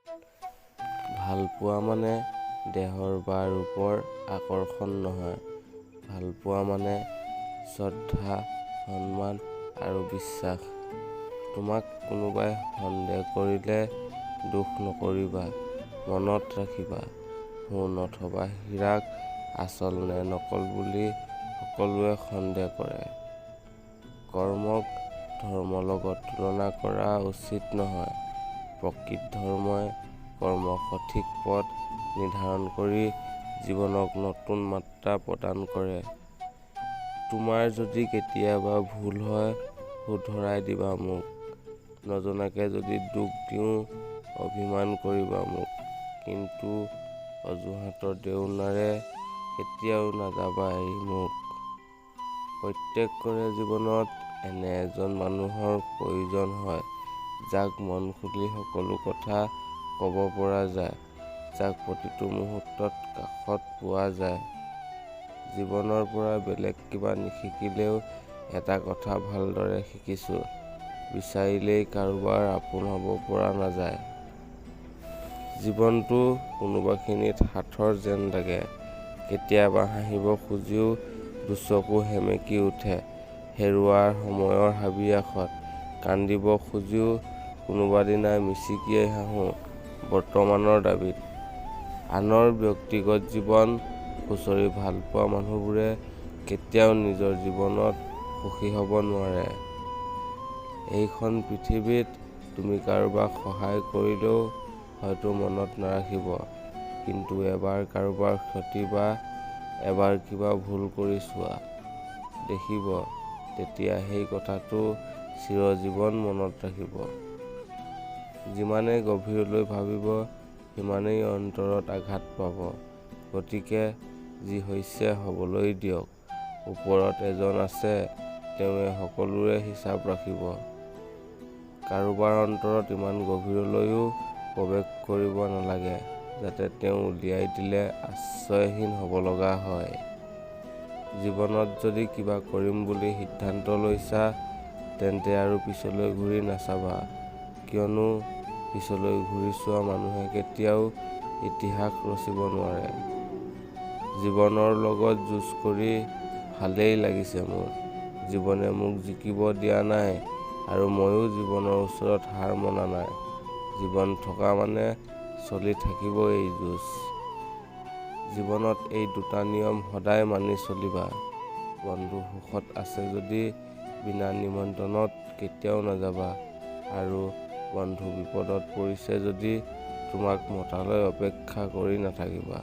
ভালপোৱা মানে দেহৰ বা ৰূপৰ আকৰ্ষণ নহয়। ভালপোৱা মানে শ্ৰদ্ধা, সন্মান আৰু বিশ্বাস। তোমাক কোনোবাই সন্দেহ কৰিলে দুখ নকৰিবা। মনত ৰাখিবা, সোণ অথবা হীৰাক আচল নে নকল বুলি সকলোৱে সন্দেহ কৰে। কৰ্মক ধৰ্মৰ লগত তুলনা কৰা উচিত নহয়। প্ৰকৃত ধৰ্মই কৰ্মৰ সঠিক পথ নিৰ্ধাৰণ কৰি জীৱনক নতুন মাত্ৰা প্ৰদান কৰে। তোমাৰ যদি কেতিয়াবা ভুল হয় শুধৰাই দিবা মোক। নজনাকে যদি দুখ দিওঁ অভিমান কৰিবা মোক। কিন্তু অজুহাতৰ দেউনাৰে কেতিয়াও নাযাবা এৰি মোক। প্ৰত্যেকৰে জীৱনত এনে এজন মানুহৰ প্ৰয়োজন হয়, যাক মন খুলি সকলো কথা ক'ব পৰা যায়, যাক প্ৰতিটো মুহূৰ্তত কাষত পোৱা যায়। জীৱনৰ পৰা বেলেগ কিবা নিশিকিলেও এটা কথা ভালদৰে শিকিছোঁ, বিচাৰিলেই কাৰোবাৰ আপোন হ'ব পৰা নাযায়। জীৱনটো কোনোবাখিনিত সাঁথৰ যেন লাগে। কেতিয়াবা হাঁহিব খুজিও দুচকু সেমেকি উঠে হেৰুৱাৰ সময়ৰ হাবিয়াসত। কান্দিব খুজিও কোনোবাদিনা মিচিকিয়াই হাঁহো বৰ্তমানৰ দাবীত। আনৰ ব্যক্তিগত জীৱন খুচৰি ভালপোৱা মানুহবোৰে কেতিয়াও নিজৰ জীৱনত সুখী হ'ব নোৱাৰে। এইখন পৃথিৱীত তুমি কাৰোবাক সহায় কৰিলেও হয়তো মনত নাৰাখিব, কিন্তু এবাৰ কাৰোবাৰ ক্ষতি বা এবাৰ কিবা ভুল কৰি চোৱা, দেখিব তেতিয়া সেই কথাটো চিৰজীৱন মনত ৰাখিব। যিমানেই গভীৰলৈ ভাবিব সিমানেই অন্তৰত আঘাত পাব। গতিকে যি হৈছে হ'বলৈ দিয়ক। ওপৰত এজন আছে, তেওঁৱে সকলোৰে হিচাপ ৰাখিব। কাৰোবাৰ অন্তৰত ইমান গভীৰলৈও প্ৰৱেশ কৰিব নালাগে যাতে তেওঁ উলিয়াই দিলে আশ্ৰয়হীন হ'ব লগা হয়। জীৱনত যদি কিবা কৰিম বুলি সিদ্ধান্ত লৈছা তেন্তে আৰু পিছলৈ ঘূৰি নাচাবা, কিয়নো পিছলৈ ঘূৰি চোৱা মানুহে কেতিয়াও ইতিহাস ৰচিব নোৱাৰে। জীৱনৰ লগত যুঁজ কৰি ভালেই লাগিছে মোৰ। জীৱনে মোক জিকিব দিয়া নাই আৰু ময়ো জীৱনৰ ওচৰত হাৰ মনা নাই। জীৱন থকা মানে চলি থাকিব এই যুঁজ। জীৱনত এই দুটা নিয়ম সদায় মানি চলিবা। বন্ধু সুখত আছে যদি বিনা নিমন্ত্ৰণত কেতিয়াও নাযাবা, আৰু বন্ধু বিপদত পৰিছে যদি তোমাক মতালৈ অপেক্ষা কৰি নাথাকিবা।